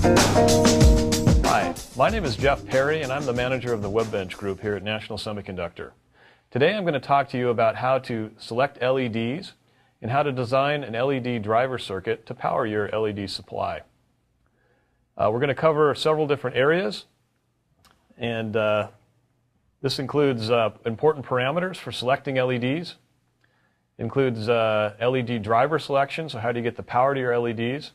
Hi, my name is Jeff Perry and I'm the manager of the WEBENCH group here at National Semiconductor. Today I'm going to talk to you about how to select LEDs and how to design an LED driver circuit to power your LED supply. We're going to cover several different areas, and this includes important parameters for selecting LEDs, includes LED driver selection, so how do you get the power to your LEDs,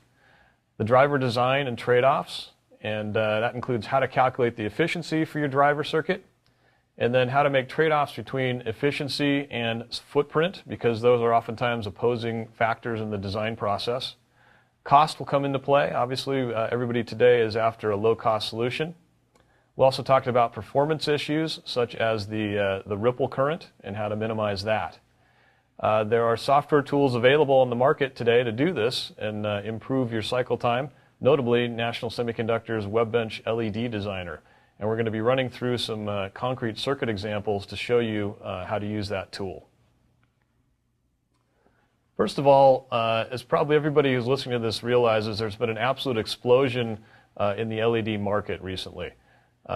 the driver design and trade-offs, and that includes how to calculate the efficiency for your driver circuit, and then how to make trade-offs between efficiency and footprint, because those are oftentimes opposing factors in the design process. Cost will come into play. Obviously, everybody today is after a low-cost solution. We also talked about performance issues, such as the ripple current and how to minimize that. There are software tools available on the market today to do this and improve your cycle time, notably National Semiconductor's WEBENCH LED Designer. And we're going to be running through some concrete circuit examples to show you how to use that tool. First of all, as probably everybody who's listening to this realizes, there's been an absolute explosion in the LED market recently.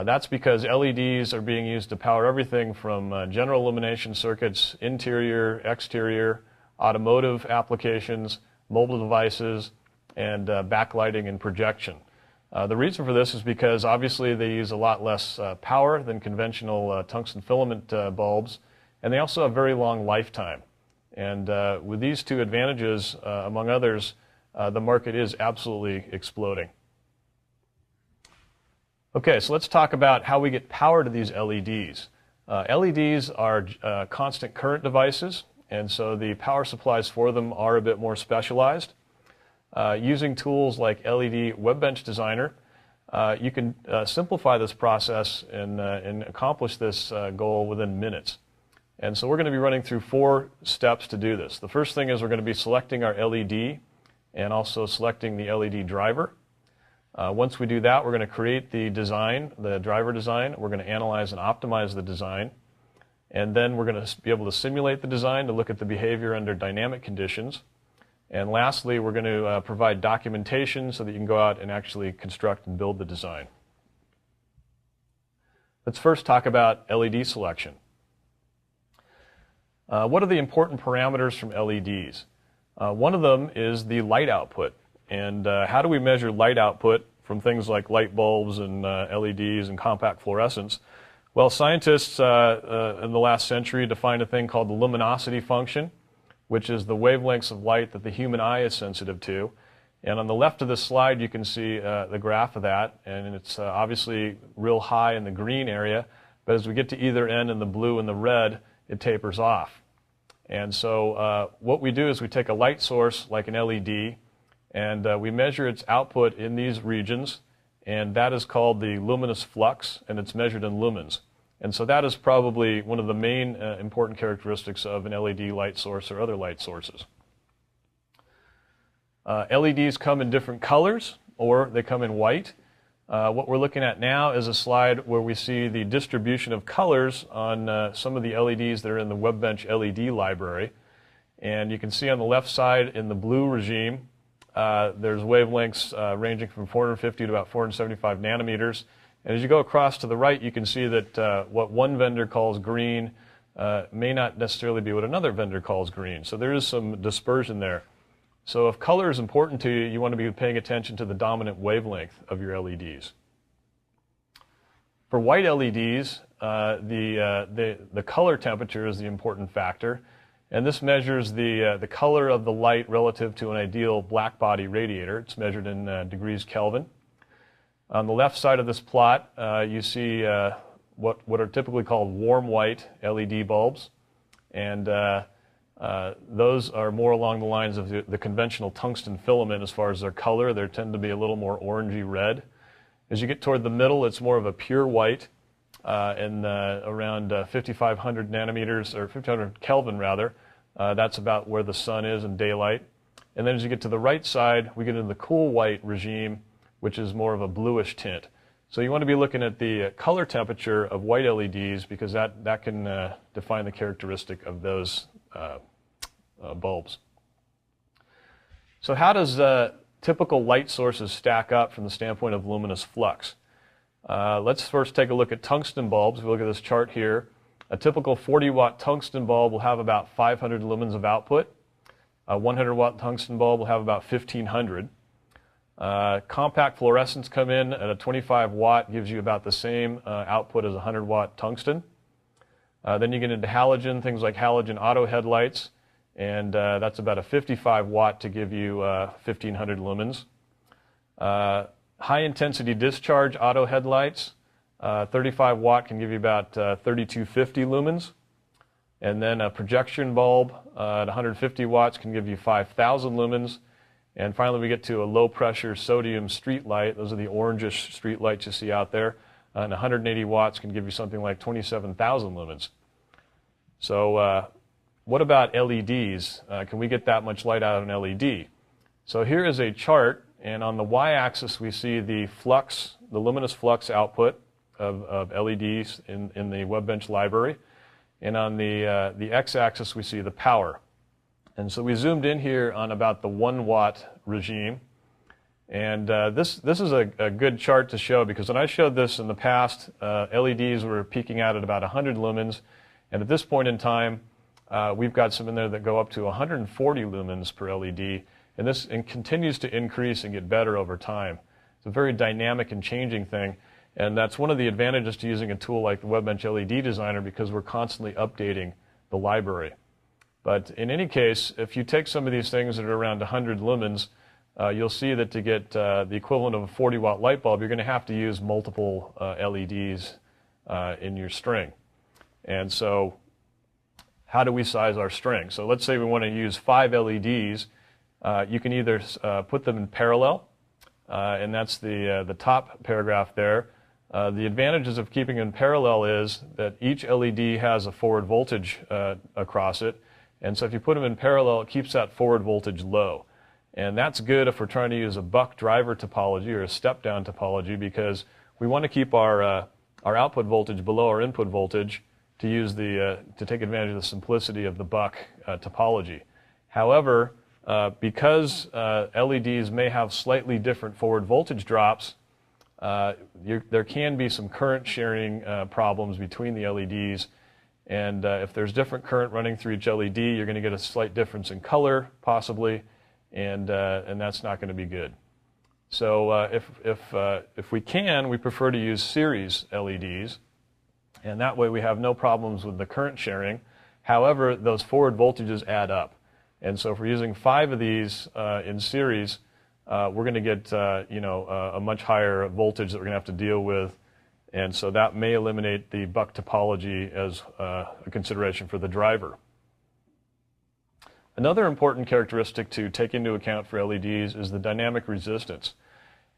That's because LEDs are being used to power everything from general illumination circuits, interior, exterior, automotive applications, mobile devices, and backlighting and projection. The reason for this is because obviously they use a lot less power than conventional tungsten filament bulbs, and they also have very long lifetime. And with these two advantages, among others, the market is absolutely exploding. Okay, so let's talk about how we get power to these LEDs. LEDs are constant current devices, and so the power supplies for them are a bit more specialized. Using tools like LED WEBENCH Designer, you can simplify this process and accomplish this goal within minutes. And so we're going to be running through 4 steps to do this. The first thing is we're going to be selecting our LED and also selecting the LED driver. Once we do that, we're going to create the design, the driver design. We're going to analyze and optimize the design. And then we're going to be able to simulate the design to look at the behavior under dynamic conditions. And lastly, we're going to provide documentation so that you can go out and actually construct and build the design. Let's first talk about LED selection. What are the important parameters from LEDs? One of them is the light output. And how do we measure light output from things like light bulbs and LEDs and compact fluorescents? Well, scientists in the last century defined a thing called the luminosity function, which is the wavelengths of light that the human eye is sensitive to. And on the left of this slide, you can see the graph of that, and it's obviously real high in the green area, but as we get to either end in the blue and the red, it tapers off. And so what we do is we take a light source like an LED, and we measure its output in these regions, and that is called the luminous flux, and it's measured in lumens. And so that is probably one of the main important characteristics of an LED light source or other light sources. LEDs come in different colors, or they come in white. What we're looking at now is a slide where we see the distribution of colors on some of the LEDs that are in the WEBENCH LED library. And you can see on the left side in the blue regime, there's wavelengths ranging from 450 to about 475 nanometers. And as you go across to the right, you can see that what one vendor calls green may not necessarily be what another vendor calls green. So there is some dispersion there. So if color is important to you, you want to be paying attention to the dominant wavelength of your LEDs. For white LEDs, the color temperature is the important factor. And this measures the color of the light relative to an ideal black body radiator. It's measured in degrees Kelvin. On the left side of this plot, you see what are typically called warm white LED bulbs. And those are more along the lines of the conventional tungsten filament as far as their color. They tend to be a little more orangey red. As you get toward the middle, it's more of a pure white. And around 5,500 nanometers, or 5,500 Kelvin rather, that's about where the sun is in daylight. And then as you get to the right side, we get into the cool white regime, which is more of a bluish tint. So you want to be looking at the color temperature of white LEDs because that can define the characteristic of those bulbs. So how does typical light sources stack up from the standpoint of luminous flux. Let's first take a look at tungsten bulbs. If we look at this chart here, a typical 40-watt tungsten bulb will have about 500 lumens of output. A 100-watt tungsten bulb will have about 1,500. Compact fluorescents come in at a 25-watt, gives you about the same output as a 100-watt tungsten. Then you get into halogen, things like halogen auto headlights, and that's about a 55-watt to give you 1,500 lumens. High-intensity discharge auto headlights, 35-watt can give you about 3,250 lumens. And then a projection bulb at 150 watts can give you 5,000 lumens. And finally, we get to a low-pressure sodium street light. Those are the orangish street lights you see out there. And 180 watts can give you something like 27,000 lumens. So what about LEDs? Can we get that much light out of an LED? So here is a chart, and on the y-axis we see the flux, the luminous flux output of LEDs in the WEBENCH library. And on the x-axis we see the power. And so we zoomed in here on about the 1-watt regime. And this is a good chart to show, because when I showed this in the past, LEDs were peaking out at about 100 lumens. And at this point in time, we've got some in there that go up to 140 lumens per LED. And this continues to increase and get better over time. It's a very dynamic and changing thing. And that's one of the advantages to using a tool like the WEBENCH LED Designer, because we're constantly updating the library. But in any case, if you take some of these things that are around 100 lumens, you'll see that to get the equivalent of a 40-watt light bulb, you're going to have to use multiple LEDs in your string. And so how do we size our string? So let's say we want to use 5 LEDs. You can either put them in parallel, and that's the top paragraph there. The advantages of keeping in parallel is that each LED has a forward voltage across it. And so if you put them in parallel, it keeps that forward voltage low. And that's good if we're trying to use a buck driver topology or a step-down topology, because we want to keep our output voltage below our input voltage to take advantage of the simplicity of the buck topology. However, because LEDs may have slightly different forward voltage drops, there can be some current sharing problems between the LEDs. And if there's different current running through each LED, you're going to get a slight difference in color, possibly, and that's not going to be good. So if we can, we prefer to use series LEDs, and that way we have no problems with the current sharing. However, those forward voltages add up. And so if we're using 5 of these in series, we're going to get a much higher voltage that we're going to have to deal with. And so that may eliminate the buck topology as a consideration for the driver. Another important characteristic to take into account for LEDs is the dynamic resistance.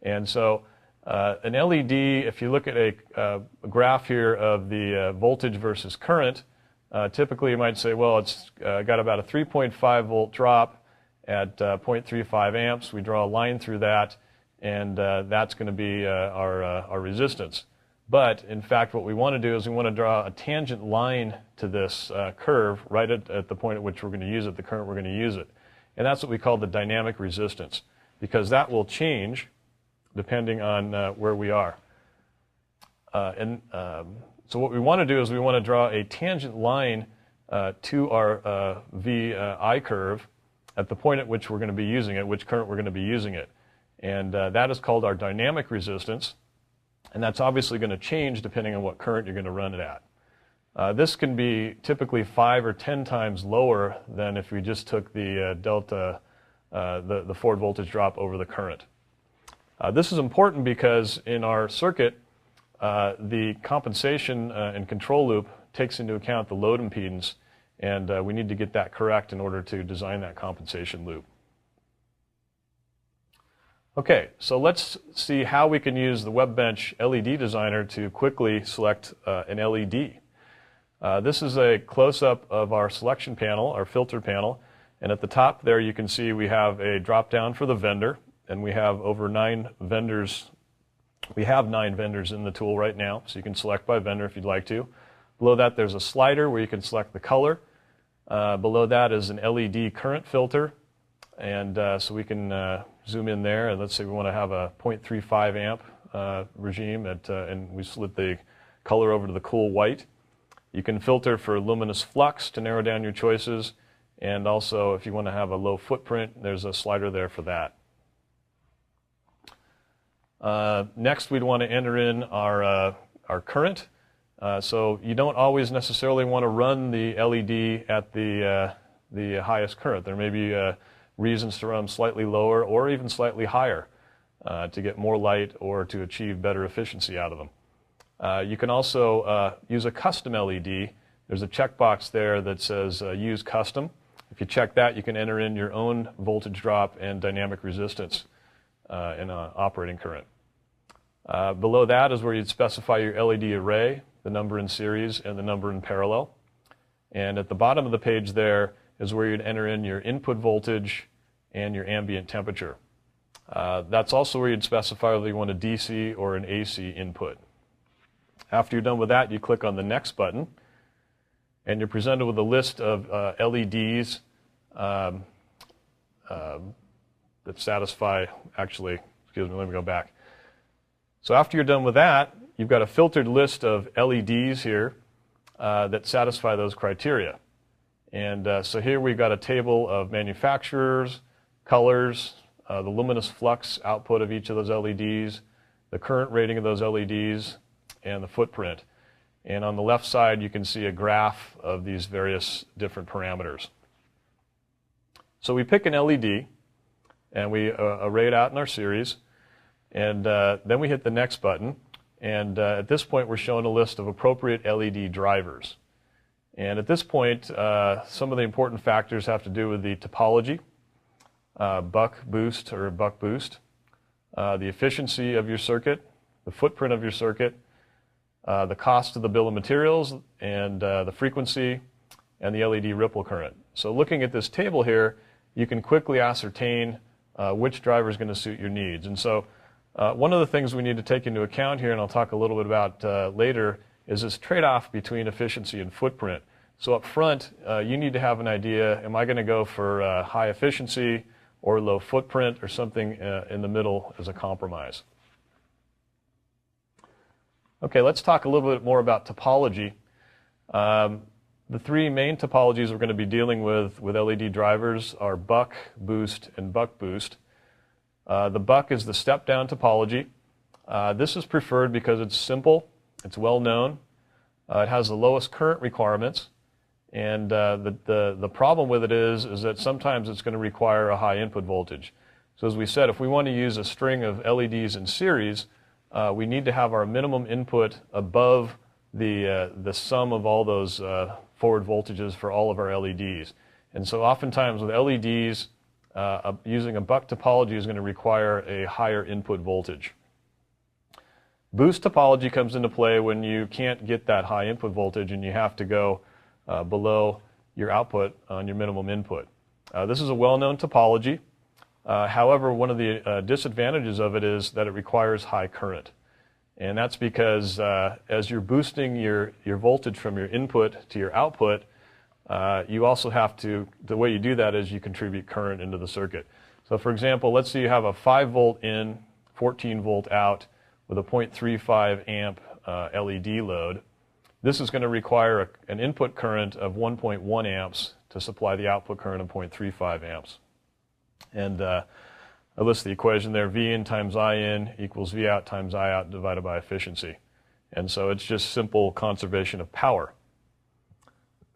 And so an LED, if you look at a graph here of the voltage versus current, typically you might say, well, it's got about a 3.5 volt drop at 0.35 amps. We draw a line through that, and that's going to be our resistance. But in fact, what we want to do is we want to draw a tangent line to this curve right at the point at which we're going to use it, the current we're going to use it. And that's what we call the dynamic resistance, because that will change depending on where we are. So what we want to do is we want to draw a tangent line to our VI curve at the point at which we're going to be using it, which current we're going to be using it. And that is called our dynamic resistance. And that's obviously going to change depending on what current you're going to run it at. This can be typically 5 or 10 times lower than if we just took the delta, the forward voltage drop over the current. This is important because in our circuit, the compensation and control loop takes into account the load impedance, and we need to get that correct in order to design that compensation loop. Okay, so let's see how we can use the WEBENCH LED Designer to quickly select an LED. This is a close-up of our selection panel, our filter panel, and at the top there you can see we have a drop-down for the vendor, and we have over 9 vendors. We have 9 vendors in the tool right now, so you can select by vendor if you'd like to. Below that there's a slider where you can select the color. Below that is an LED current filter. And so we can zoom in there, and let's say we want to have a 0.35 amp regime, and we slid the color over to the cool white. You can filter for luminous flux to narrow down your choices, and also if you want to have a low footprint, there's a slider there for that. Next, we'd want to enter in our current. So you don't always necessarily want to run the LED at the highest current. There may be reasons to run slightly lower or even slightly higher to get more light or to achieve better efficiency out of them. You can also use a custom LED. There's a checkbox there that says Use Custom. If you check that, you can enter in your own voltage drop and dynamic resistance in operating current. Below that is where you'd specify your LED array, the number in series, and the number in parallel. And at the bottom of the page there is where you'd enter in your input voltage and your ambient temperature. That's also where you'd specify whether you want a DC or an AC input. After you're done with that, you click on the Next button, and you're presented with a list of LEDs that satisfy, actually, excuse me, let me go back. So after you're done with that, you've got a filtered list of LEDs here that satisfy those criteria. And so here we've got a table of manufacturers, colors, the luminous flux output of each of those LEDs, the current rating of those LEDs, and the footprint. And on the left side, you can see a graph of these various different parameters. So we pick an LED, and we array it out in our series, and then we hit the Next button. And at this point, we're shown a list of appropriate LED drivers. And at this point, some of the important factors have to do with the topology, buck boost or buck boost, the efficiency of your circuit, the footprint of your circuit, the cost of the bill of materials, and the frequency, and the LED ripple current. So looking at this table here, you can quickly ascertain which driver is going to suit your needs. And so one of the things we need to take into account here, and I'll talk a little bit about later, is this trade-off between efficiency and footprint. So up front, you need to have an idea, am I going to go for high efficiency or low footprint or something in the middle as a compromise? Okay, let's talk a little bit more about topology. The three main topologies we're going to be dealing with LED drivers are buck, boost, and buck boost. The buck is the step-down topology. This is preferred because it's simple, it's well known, it has the lowest current requirements, and the problem with it is that sometimes it's going to require a high input voltage. So as we said, if we want to use a string of LEDs in series, we need to have our minimum input above the sum of all those forward voltages for all of our LEDs. And so oftentimes with LEDs, using a buck topology is going to require a higher input voltage. Boost topology comes into play when you can't get that high input voltage and you have to go below your output on your minimum input. This is a well-known topology. However, one of the disadvantages of it is that it requires high current. And that's because as you're boosting your voltage from your input to your output, you also have to, the way you do that is you contribute current into the circuit. So for example, let's say you have a 5 volt in, 14 volt out with a 0.35 amp LED load. This is going to require an input current of 1.1 amps to supply the output current of 0.35 amps. And I list the equation there, V in times I in equals V out times I out divided by efficiency. And so it's just simple conservation of power.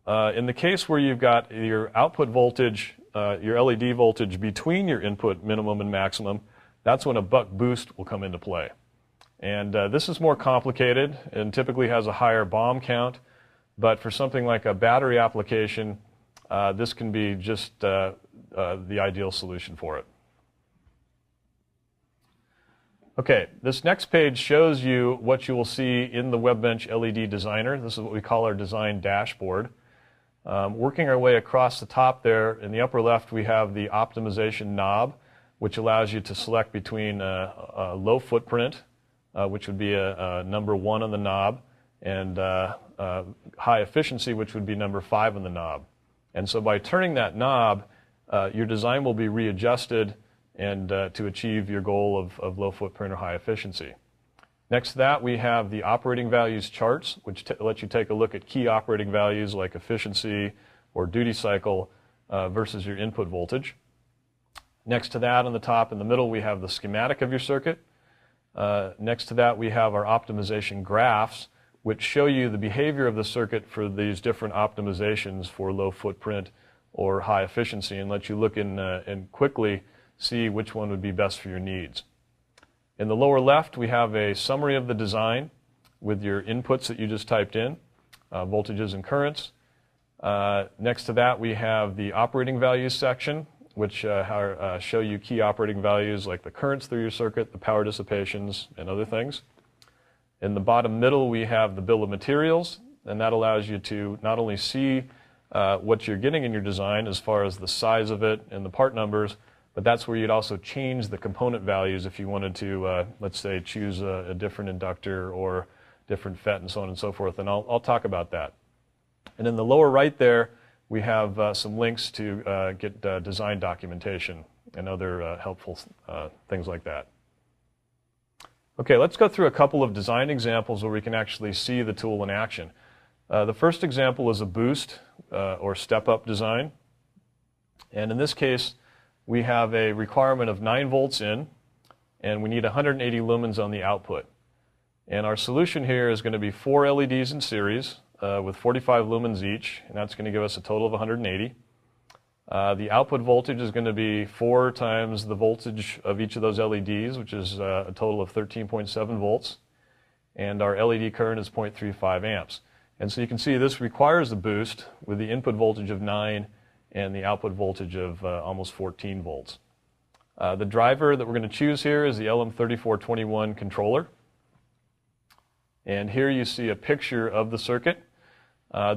In the case where you've got your output voltage, your LED voltage between your input minimum and maximum, that's when a buck boost will come into play. And this is more complicated and typically has a higher bomb count, but for something like a battery application, this can be just the ideal solution for it. Okay, this next page shows you what you will see in the WEBENCH LED Designer. This is what we call our design dashboard. Working our way across the top there, in the upper left we have the optimization knob, which allows you to select between a low footprint, which would be a number 1 on the knob, and high efficiency, which would be number 5 on the knob. And so by turning that knob, your design will be readjusted and to achieve your goal of low footprint or high efficiency. Next to that, we have the operating values charts, which lets you take a look at key operating values like efficiency or duty cycle versus your input voltage. Next to that, on the top in the middle, we have the schematic of your circuit. Next to that, we have our optimization graphs, which show you the behavior of the circuit for these different optimizations for low footprint or high efficiency, and let you look in and quickly see which one would be best for your needs. In the lower left, we have a summary of the design with your inputs that you just typed in, voltages and currents. Next to that, we have the operating values section, which show you key operating values like the currents through your circuit, the power dissipations, and other things. In the bottom middle, we have the bill of materials, and that allows you to not only see what you're getting in your design as far as the size of it and the part numbers, but that's where you'd also change the component values if you wanted to, let's say, choose a different inductor or different FET and so on and so forth, and I'll talk about that. And in the lower right there, we have some links to get design documentation and other helpful things like that. Okay, let's go through a couple of design examples where we can actually see the tool in action. The first example is a boost or step-up design. And in this case, we have a requirement of 9 volts in, and we need 180 lumens on the output. And our solution here is going to be 4 LEDs in series with 45 lumens each, and that's going to give us a total of 180. The output voltage is going to be 4 times the voltage of each of those LEDs, which is a total of 13.7 volts. And our LED current is 0.35 amps. And so you can see this requires a boost with the input voltage of 9 and the output voltage of almost 14 volts. The driver that we're going to choose here is the LM3421 controller. And here you see a picture of the circuit.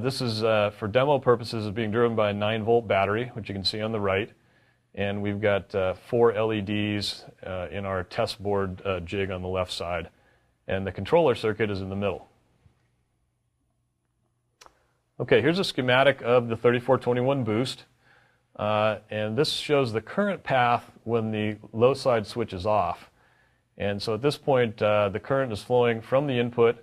This is, for demo purposes, being driven by a 9-volt battery, which you can see on the right. And we've got 4 LEDs in our test board jig on the left side. And the controller circuit is in the middle. Okay, here's a schematic of the 3421 boost. And this shows the current path when the low side switch is off. And so at this point, the current is flowing from the input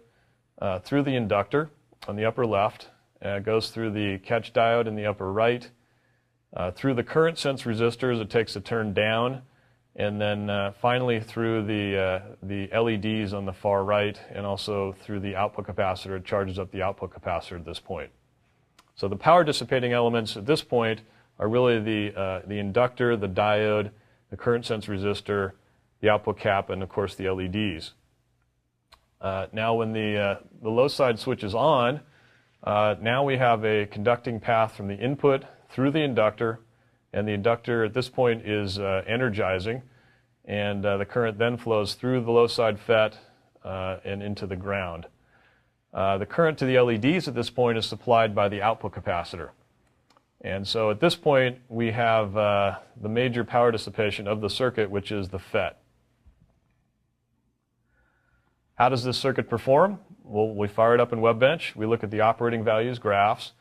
through the inductor on the upper left. It goes through the catch diode in the upper right, through the current sense resistors. It takes a turn down, and then finally through the LEDs on the far right, and also through the output capacitor. It charges up the output capacitor at this point. So the power dissipating elements at this point are really the inductor, the diode, the current sense resistor, the output cap, and of course the LEDs. Now when the low side switch is on, now we have a conducting path from the input through the inductor, and the inductor at this point is energizing, and the current then flows through the low side FET and into the ground. The current to the LEDs at this point is supplied by the output capacitor. And so at this point we have the major power dissipation of the circuit, which is the FET. How does this circuit perform? Well, we fire it up in WEBENCH. We look at the operating values graphs,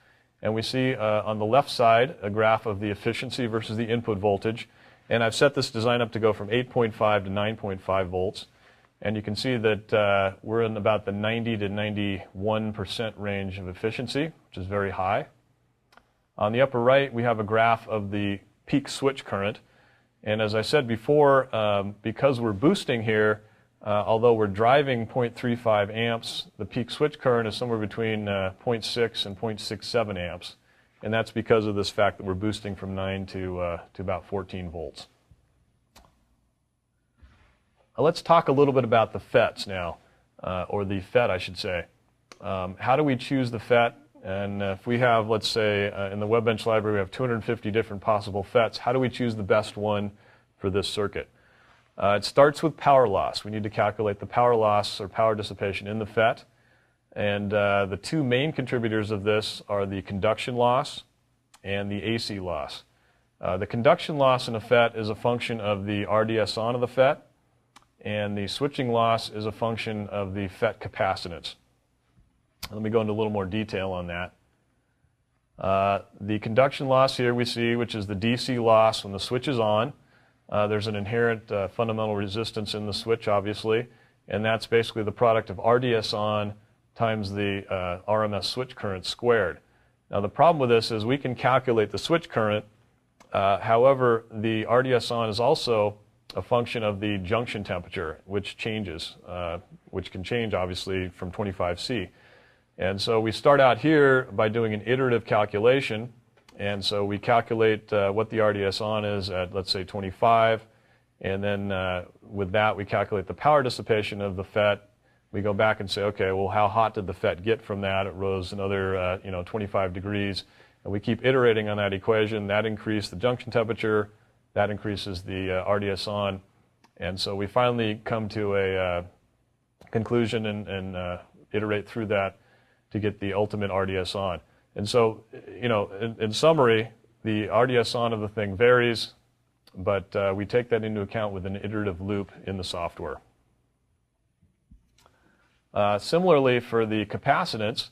and we see on the left side a graph of the efficiency versus the input voltage. And I've set this design up to go from 8.5 to 9.5 volts. And you can see that we're in about the 90 to 91% range of efficiency, which is very high. On the upper right, we have a graph of the peak switch current. And as I said before, because we're boosting here, although we're driving 0.35 amps, the peak switch current is somewhere between 0.6 and 0.67 amps. And that's because of this fact that we're boosting from 9 to about 14 volts. Let's talk a little bit about the FETs now, or the FET, I should say. How do we choose the FET? And if we have, let's say, in the WEBENCH library, we have 250 different possible FETs. How do we choose the best one for this circuit? It starts with power loss. We need to calculate the power loss or power dissipation in the FET. And the two main contributors of this are the conduction loss and the AC loss. The conduction loss in a FET is a function of the RDS-on of the FET, and the switching loss is a function of the FET capacitance. Let me go into a little more detail on that. The conduction loss here we see, which is the DC loss when the switch is on. There's an inherent fundamental resistance in the switch, obviously, and that's basically the product of RDS on times the RMS switch current squared. Now the problem with this is we can calculate the switch current, however the RDS on is also a function of the junction temperature, which changes, which can change obviously from 25C. And so we start out here by doing an iterative calculation, and so we calculate what the RDS on is at, let's say, 25, and then with that we calculate the power dissipation of the FET. We go back and say, okay, well, how hot did the FET get from that? It rose another 25 degrees, and we keep iterating on that equation. That increased the junction temperature, that increases the RDS on, and so we finally come to a conclusion and iterate through that to get the ultimate RDS on. And so, in summary, the RDS on of the thing varies, but we take that into account with an iterative loop in the software. Similarly, for the capacitance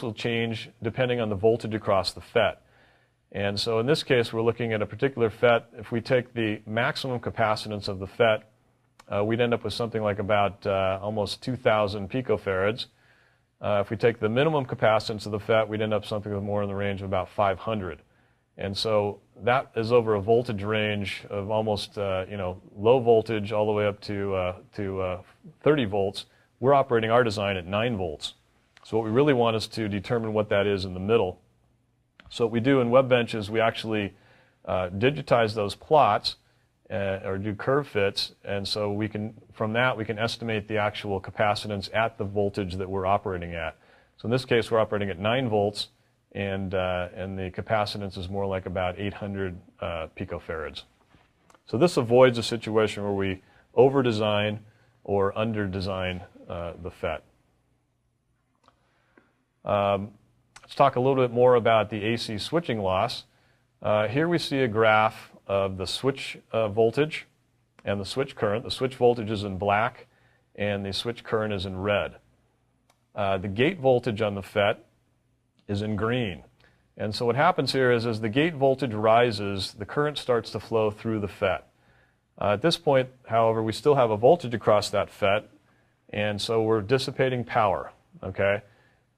will change depending on the voltage across the FET. And so in this case, we're looking at a particular FET. If we take the maximum capacitance of the FET, we'd end up with something like about almost 2,000 picofarads. If we take the minimum capacitance of the FET, we'd end up something with more in the range of about 500. And so that is over a voltage range of almost low voltage all the way up to 30 volts. We're operating our design at 9 volts. So what we really want is to determine what that is in the middle. So what we do in WEBENCH is we actually digitize those plots or do curve fits, and so we can, from that, we can estimate the actual capacitance at the voltage that we're operating at. So in this case, we're operating at 9 volts, and the capacitance is more like about 800 picofarads. So this avoids a situation where we over-design or under-design the FET. Let's talk a little bit more about the AC switching loss. Here we see a graph of the switch voltage and the switch current. The switch voltage is in black and the switch current is in red. The gate voltage on the FET is in green. And so what happens here is as the gate voltage rises, the current starts to flow through the FET. At this point, however, we still have a voltage across that FET, and so we're dissipating power. Okay.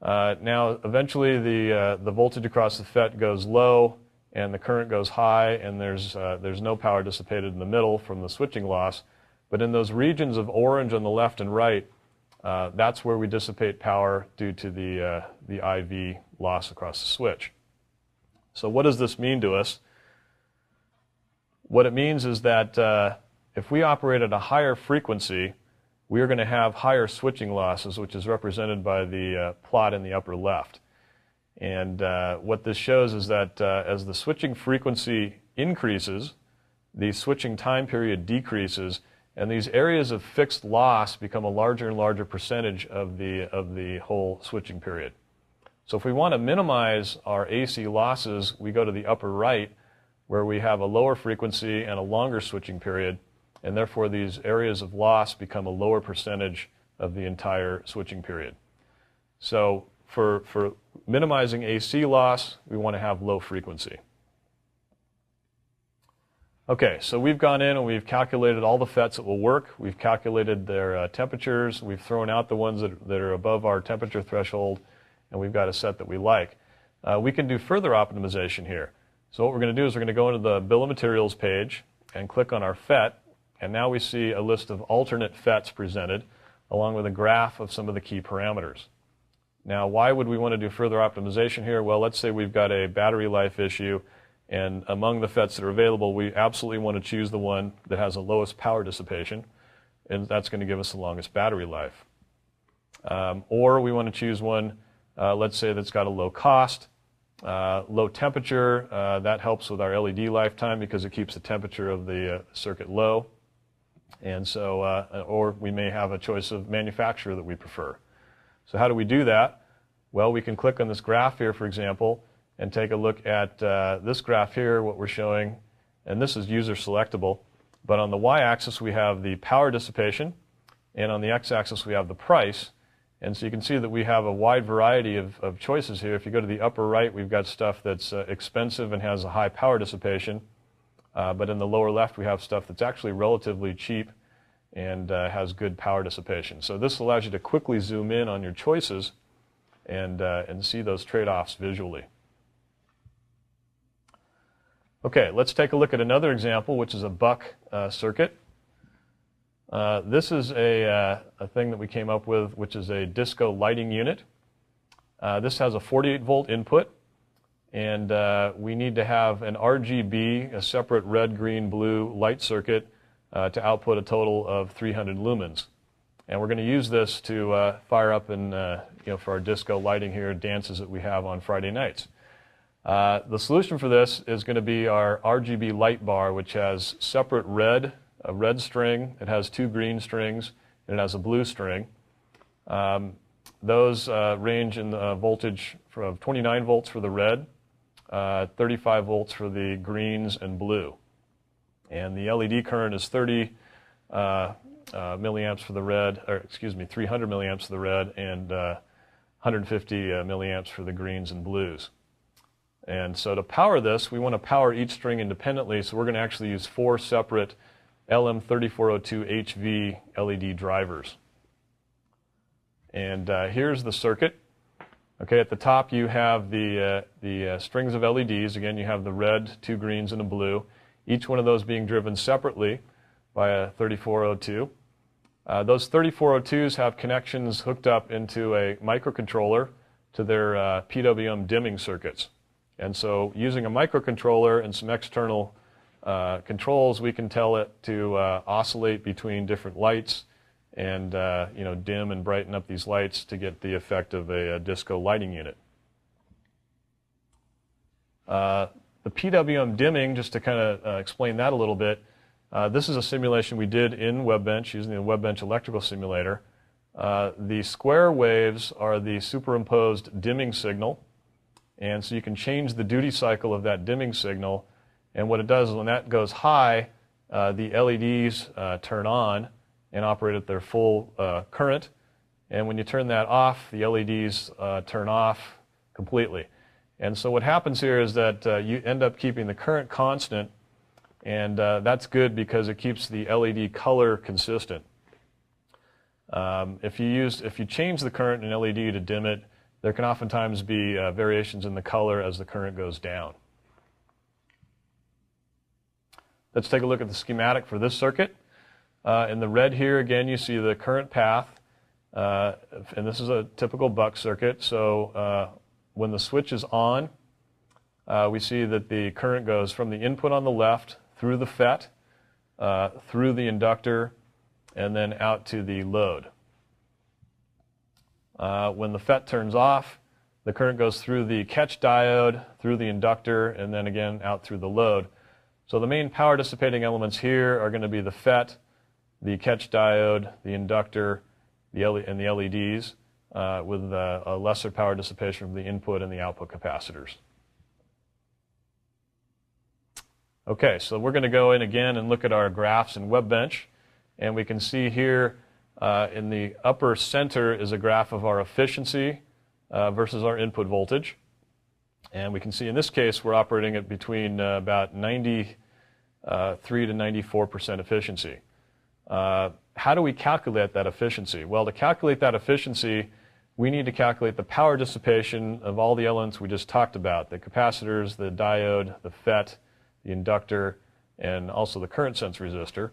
Now, eventually, the voltage across the FET goes low, and the current goes high, and there's no power dissipated in the middle from the switching loss. But in those regions of orange on the left and right, that's where we dissipate power due to the IV loss across the switch. So what does this mean to us? What it means is that if we operate at a higher frequency, we are going to have higher switching losses, which is represented by the plot in the upper left. And what this shows is that as the switching frequency increases, the switching time period decreases, and these areas of fixed loss become a larger and larger percentage of the whole switching period. So if we want to minimize our AC losses, we go to the upper right, where we have a lower frequency and a longer switching period, and therefore these areas of loss become a lower percentage of the entire switching period. So for minimizing AC loss, we want to have low frequency. Okay, so we've gone in and we've calculated all the FETs that will work. We've calculated their temperatures. We've thrown out the ones that are above our temperature threshold, and we've got a set that we like. We can do further optimization here. So what we're going to do is we're going to go into the Bill of Materials page and click on our FET, and now we see a list of alternate FETs presented, along with a graph of some of the key parameters. Now, why would we want to do further optimization here? Well, let's say we've got a battery life issue, and among the FETs that are available, we absolutely want to choose the one that has the lowest power dissipation, and that's going to give us the longest battery life. Or we want to choose one, let's say, that's got a low cost, low temperature. That helps with our LED lifetime because it keeps the temperature of the circuit low. And so, or we may have a choice of manufacturer that we prefer. So how do we do that? Well, we can click on this graph here, for example, and take a look at this graph here, what we're showing, and this is user selectable. But on the y-axis we have the power dissipation, and on the x-axis we have the price. And so you can see that we have a wide variety of choices here. If you go to the upper right, we've got stuff that's expensive and has a high power dissipation. But in the lower left, we have stuff that's actually relatively cheap and has good power dissipation. So this allows you to quickly zoom in on your choices and see those trade-offs visually. Okay, let's take a look at another example, which is a buck circuit. This is a thing that we came up with, which is a disco lighting unit. This has a 48-volt input, and we need to have an RGB, a separate red, green, blue light circuit to output a total of 300 lumens. And we're going to use this to fire up and for our disco lighting here, dances that we have on Friday nights. The solution for this is going to be our RGB light bar, which has separate a red string, it has 2 green strings, and it has a blue string. Those range in the voltage from 29 volts for the red, 35 volts for the greens and blue. And the LED current is 30 milliamps for the red, or excuse me, 300 milliamps for the red, and 150 milliamps for the greens and blues. And so to power this, we want to power each string independently, so we're going to actually use 4 separate LM3402HV LED drivers. And here's the circuit. Okay, at the top you have the strings of LEDs. Again, you have the red, 2 greens, and a blue. Each one of those being driven separately by a 3402. Those 3402s have connections hooked up into a microcontroller to their PWM dimming circuits. And so using a microcontroller and some external controls, we can tell it to oscillate between different lights and dim and brighten up these lights to get the effect of a disco lighting unit. The PWM dimming, just to kind of explain that a little bit, this is a simulation we did in WEBENCH using the WEBENCH electrical simulator. The square waves are the superimposed dimming signal, and so you can change the duty cycle of that dimming signal, and what it does is when that goes high, the LEDs turn on and operate at their full current, and when you turn that off, the LEDs turn off completely. And so what happens here is that you end up keeping the current constant, and that's good because it keeps the LED color consistent. If you change the current in an LED to dim it, there can oftentimes be variations in the color as the current goes down. Let's take a look at the schematic for this circuit. In the red here, again, you see the current path, and this is a typical buck circuit. So when the switch is on, we see that the current goes from the input on the left through the FET, through the inductor, and then out to the load. When the FET turns off, the current goes through the catch diode, through the inductor, and then again out through the load. So the main power dissipating elements here are going to be the FET, the catch diode, the inductor, and the LEDs, with a lesser power dissipation from the input and the output capacitors. Okay, so we're going to go in again and look at our graphs in WEBENCH, and we can see here in the upper center is a graph of our efficiency versus our input voltage. And we can see in this case we're operating at between about 93 to 94% efficiency. How do we calculate that efficiency? Well, to calculate that efficiency, we need to calculate the power dissipation of all the elements we just talked about, the capacitors, the diode, the FET, the inductor, and also the current sense resistor.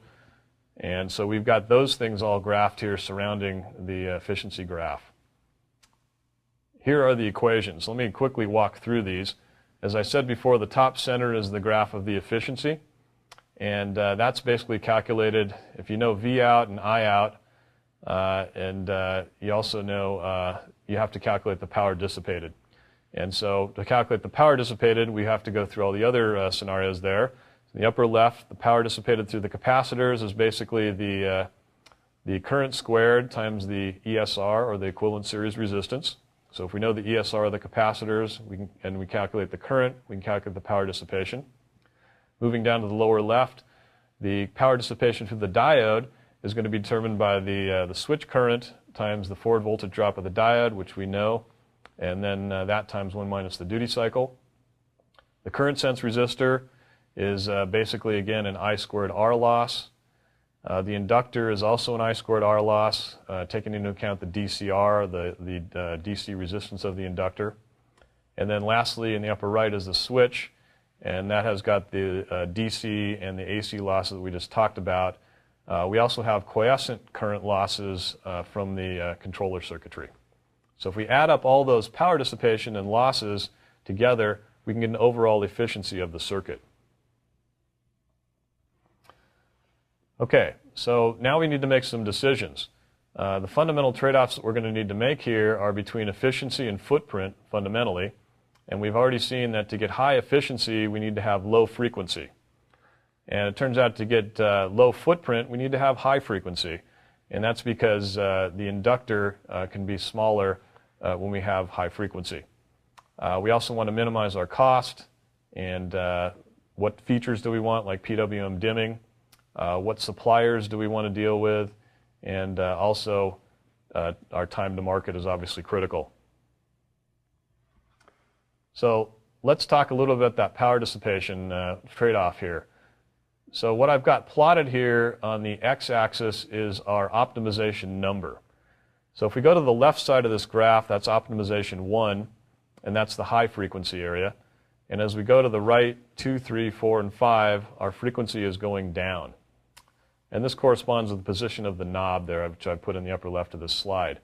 And so we've got those things all graphed here surrounding the efficiency graph. Here are the equations. Let me quickly walk through these. As I said before, the top center is the graph of the efficiency, and that's basically calculated if you know V out and I out, and you also know you have to calculate the power dissipated. And so to calculate the power dissipated, we have to go through all the other scenarios there. In the upper left, the power dissipated through the capacitors is basically the current squared times the ESR, or the equivalent series resistance. So if we know the ESR of the capacitors and we calculate the current, we can calculate the power dissipation. Moving down to the lower left, the power dissipation through the diode is going to be determined by the switch current times the forward voltage drop of the diode, which we know, and then that times 1 minus the duty cycle. The current sense resistor is basically, again, an I squared R loss. The inductor is also an I squared R loss, taking into account the DCR, the DC resistance of the inductor. And then lastly, in the upper right is the switch, and that has got the DC and the AC losses that we just talked about. We also have quiescent current losses from the controller circuitry. So if we add up all those power dissipation and losses together, we can get an overall efficiency of the circuit. Okay, so now we need to make some decisions. The fundamental trade-offs that we're going to need to make here are between efficiency and footprint, fundamentally. And we've already seen that to get high efficiency, we need to have low frequency. And it turns out to get low footprint, we need to have high frequency. And that's because the inductor can be smaller when we have high frequency. We also want to minimize our cost. And what features do we want, like PWM dimming? What suppliers do we want to deal with? And also, our time to market is obviously critical. So let's talk a little bit about that power dissipation trade-off here. So what I've got plotted here on the x-axis is our optimization number. So if we go to the left side of this graph, that's optimization 1, and that's the high frequency area. And as we go to the right, 2, 3, 4, and 5, our frequency is going down. And this corresponds with the position of the knob there, which I've put in the upper left of this slide.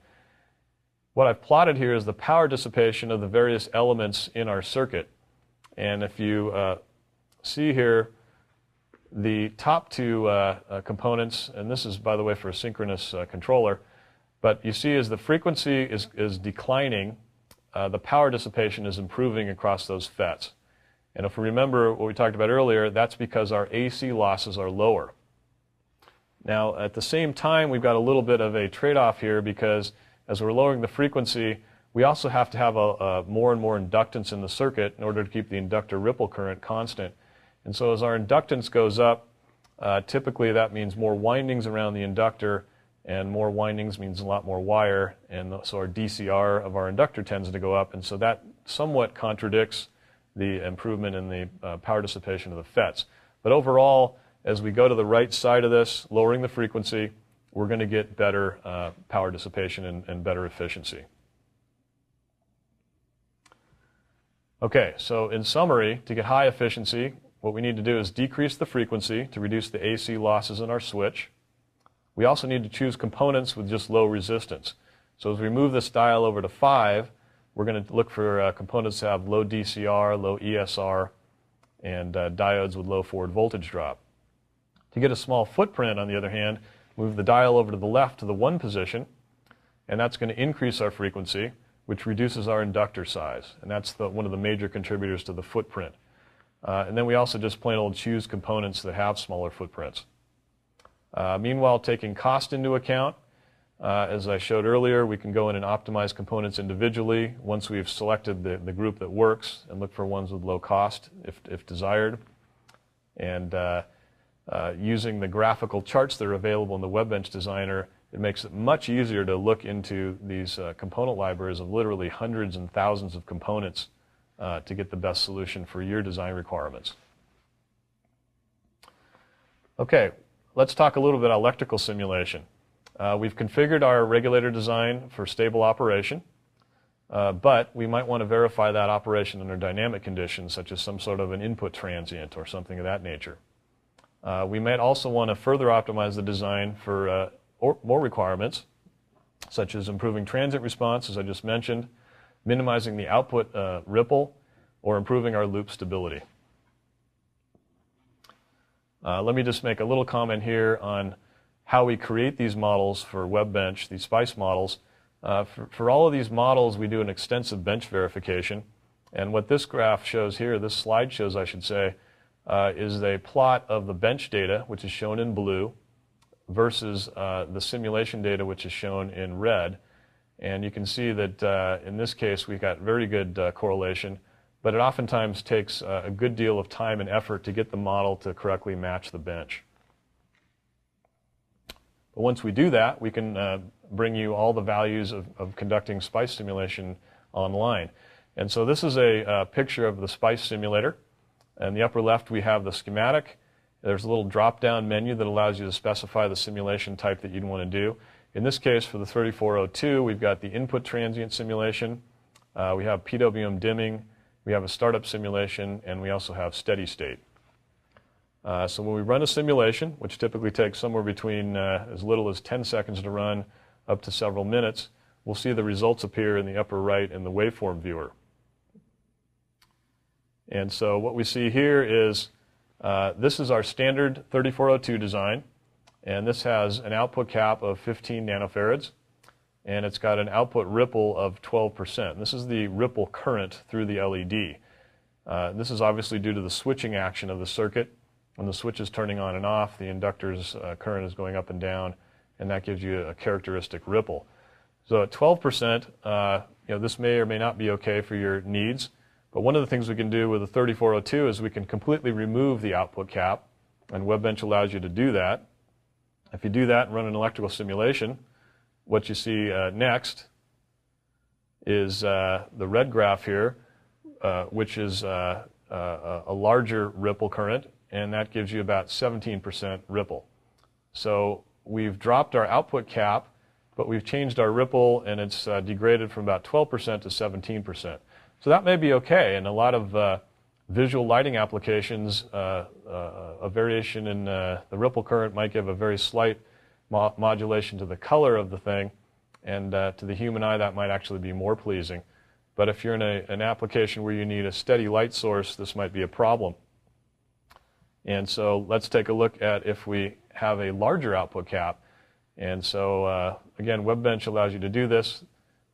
What I've plotted here is the power dissipation of the various elements in our circuit. And if you see here, the top two components, and this is, by the way, for a synchronous controller, but you see as the frequency is declining, the power dissipation is improving across those FETs. And if we remember what we talked about earlier, that's because our AC losses are lower. Now, at the same time, we've got a little bit of a trade-off here because as we're lowering the frequency, we also have to have more and more inductance in the circuit in order to keep the inductor ripple current constant. And so as our inductance goes up, typically that means more windings around the inductor, and more windings means a lot more wire, and so our DCR of our inductor tends to go up, and so that somewhat contradicts the improvement in the power dissipation of the FETs. But overall, as we go to the right side of this, lowering the frequency, we're going to get better power dissipation and better efficiency. Okay, so in summary, to get high efficiency, what we need to do is decrease the frequency to reduce the AC losses in our switch. We also need to choose components with just low resistance. So as we move this dial over to 5, we're going to look for components that have low DCR, low ESR, and diodes with low forward voltage drop. To get a small footprint, on the other hand, move the dial over to the left to the 1 position, and that's going to increase our frequency, which reduces our inductor size. And that's one of the major contributors to the footprint. And then we also just plain old choose components that have smaller footprints. Meanwhile, taking cost into account, as I showed earlier, we can go in and optimize components individually once we've selected the group that works and look for ones with low cost if desired. And using the graphical charts that are available in the WEBENCH Designer, it makes it much easier to look into these component libraries of literally hundreds and thousands of components to get the best solution for your design requirements. Okay, let's talk a little bit about electrical simulation. We've configured our regulator design for stable operation, but we might want to verify that operation under dynamic conditions, such as some sort of an input transient or something of that nature. We might also want to further optimize the design for more requirements, such as improving transient response, as I just mentioned, minimizing the output ripple, or improving our loop stability. Let me just make a little comment here on how we create these models for WEBENCH, these SPICE models. For all of these models, we do an extensive bench verification. And what this graph shows here, this slide shows, I should say, is a plot of the bench data, which is shown in blue, versus the simulation data, which is shown in red. And you can see that in this case, we've got very good correlation, but it oftentimes takes a good deal of time and effort to get the model to correctly match the bench. But once we do that, we can bring you all the values of conducting SPICE simulation online. And so this is a picture of the SPICE simulator. In the upper left, we have the schematic. There's a little drop-down menu that allows you to specify the simulation type that you'd want to do. In this case, for the 3402, we've got the input transient simulation. We have PWM dimming. We have a startup simulation, and we also have steady state. So when we run a simulation, which typically takes somewhere between as little as 10 seconds to run up to several minutes, we'll see the results appear in the upper right in the waveform viewer. And so what we see here is this is our standard 3402 design, and this has an output cap of 15 nanofarads, and it's got an output ripple of 12%. This is the ripple current through the LED. This is obviously due to the switching action of the circuit. When the switch is turning on and off, the inductor's current is going up and down, and that gives you a characteristic ripple. So at 12%, this may or may not be okay for your needs, but one of the things we can do with the 3402 is we can completely remove the output cap, and WEBENCH allows you to do that. If you do that and run an electrical simulation, what you see next is the red graph here, which is a larger ripple current, and that gives you about 17% ripple. So we've dropped our output cap, but we've changed our ripple, and it's degraded from about 12% to 17%. So that may be okay. In a lot of visual lighting applications, a variation in the ripple current might give a very slight modulation to the color of the thing, and to the human eye that might actually be more pleasing. But if you're in an application where you need a steady light source, this might be a problem. And so let's take a look at if we have a larger output cap. And so again, WEBENCH allows you to do this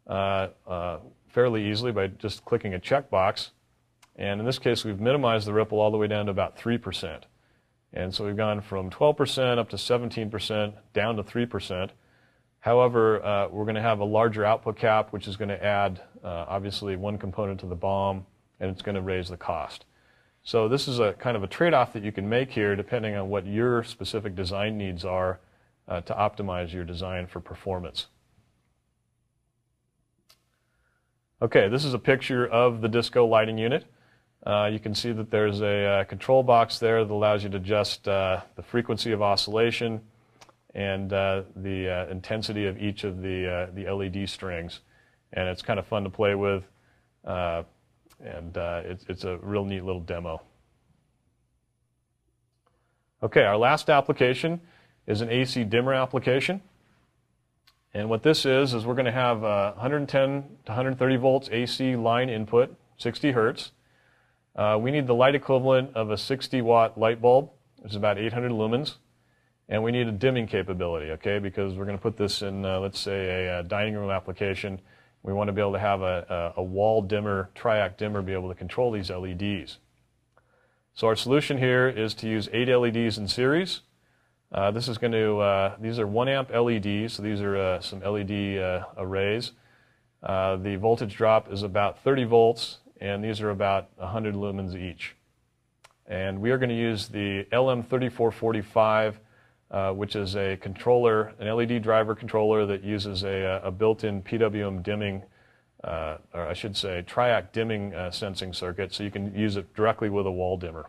fairly easily by just clicking a checkbox. And in this case, we've minimized the ripple all the way down to about 3%. And so we've gone from 12% up to 17%, down to 3%. However, we're going to have a larger output cap, which is going to add, obviously, one component to the BOM, and it's going to raise the cost. So this is a kind of a trade-off that you can make here, depending on what your specific design needs are to optimize your design for performance. Okay, this is a picture of the disco lighting unit. You can see that there's a control box there that allows you to adjust the frequency of oscillation and the intensity of each of the LED strings. And it's kind of fun to play with, and it's a real neat little demo. Okay, our last application is an AC dimmer application. And what this is we're going to have 110 to 130 volts AC line input, 60 hertz. We need the light equivalent of a 60-watt light bulb, which is about 800 lumens. And we need a dimming capability, okay, because we're going to put this in, let's say, a dining room application. We want to be able to have a wall dimmer, Triac dimmer, be able to control these LEDs. So our solution here is to use 8 LEDs in series. This is going to, these are 1 amp LEDs, so these are some LED arrays. The voltage drop is about 30 volts, and these are about 100 lumens each. And we are going to use the LM3445, which is a controller, an LED driver controller that uses a built-in PWM dimming, or I should say Triac dimming sensing circuit, so you can use it directly with a wall dimmer.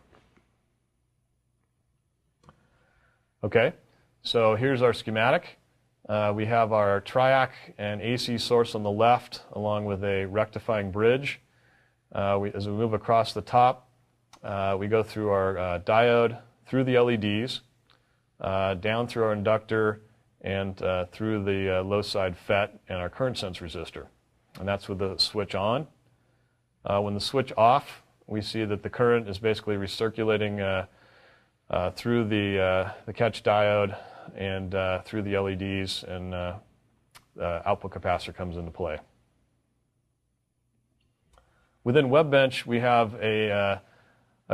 Okay, so here's our schematic. We have our Triac and AC source on the left, along with a rectifying bridge. As we move across the top, we go through our diode, through the LEDs, down through our inductor, and through the low side FET and our current sense resistor. And that's with the switch on. When the switch off, we see that the current is basically recirculating through the catch diode and through the LEDs, and the output capacitor comes into play. Within WEBENCH, we have a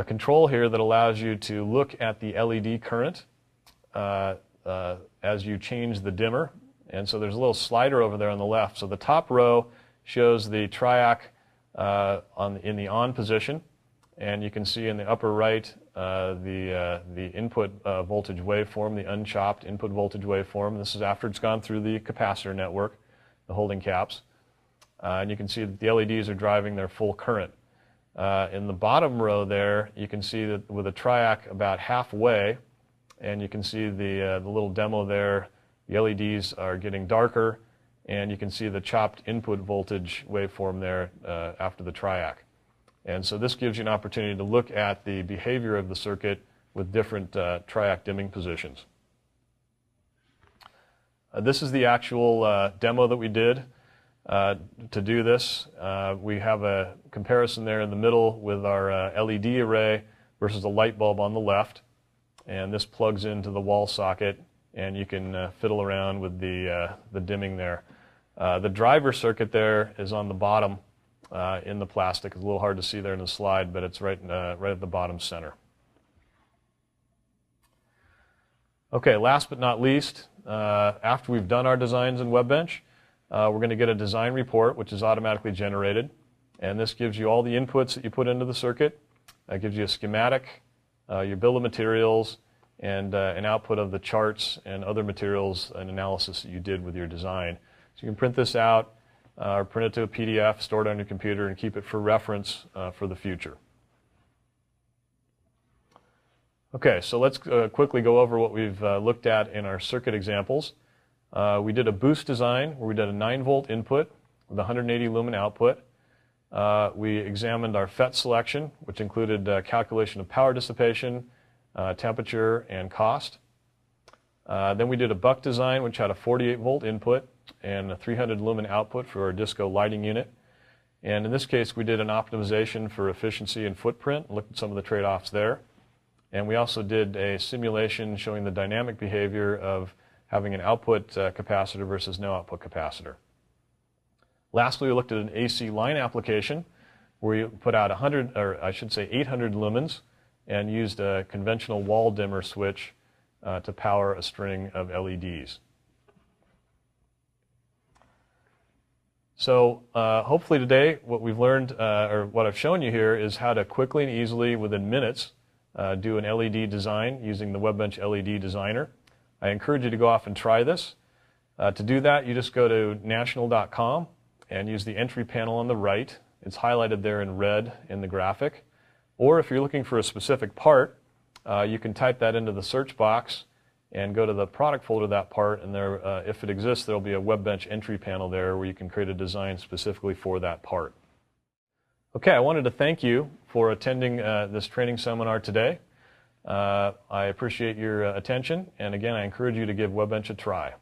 control here that allows you to look at the LED current as you change the dimmer. And so there's a little slider over there on the left. So the top row shows the Triac in the on position. and you can see in the upper right the input voltage waveform, the unchopped input voltage waveform. This is after it's gone through the capacitor network, the holding caps. And you can see that the LEDs are driving their full current. In the bottom row there, you can see that with a Triac about halfway, and you can see the little demo there, the LEDs are getting darker, and you can see the chopped input voltage waveform there after the Triac. And so this gives you an opportunity to look at the behavior of the circuit with different Triac dimming positions. This is the actual demo that we did. To do this, we have a comparison there in the middle with our LED array versus a light bulb on the left, and this plugs into the wall socket, and you can fiddle around with the dimming there. The driver circuit there is on the bottom in the plastic. It's a little hard to see there in the slide, but it's right at the bottom center. Okay, last but not least, after we've done our designs in WEBENCH, we're going to get a design report, which is automatically generated, and this gives you all the inputs that you put into the circuit. It gives you a schematic, your bill of materials, and an output of the charts and other materials and analysis that you did with your design. So you can print this out, or print it to a PDF, store it on your computer, and keep it for reference for the future. Okay, so let's quickly go over what we've looked at in our circuit examples. We did a boost design where we did a 9-volt input with 180 lumen output. We examined our FET selection, which included calculation of power dissipation, temperature, and cost. Then we did a buck design, which had a 48-volt input and a 300 lumen output for our disco lighting unit. And in this case, we did an optimization for efficiency and footprint, and looked at some of the trade-offs there. And we also did a simulation showing the dynamic behavior of having an output capacitor versus no output capacitor. Lastly, we looked at an AC line application where we put out 800 lumens and used a conventional wall dimmer switch to power a string of LEDs. So hopefully today what we've learned, or what I've shown you here, is how to quickly and easily, within minutes, do an LED design using the WEBENCH LED Designer. I encourage you to go off and try this. To do that, you just go to national.com and use the entry panel on the right. It's highlighted there in red in the graphic. Or if you're looking for a specific part, you can type that into the search box and go to the product folder of that part, and there, if it exists, there will be a WEBENCH entry panel there where you can create a design specifically for that part. Okay, I wanted to thank you for attending this training seminar today. I appreciate your attention, and again, I encourage you to give WEBENCH a try.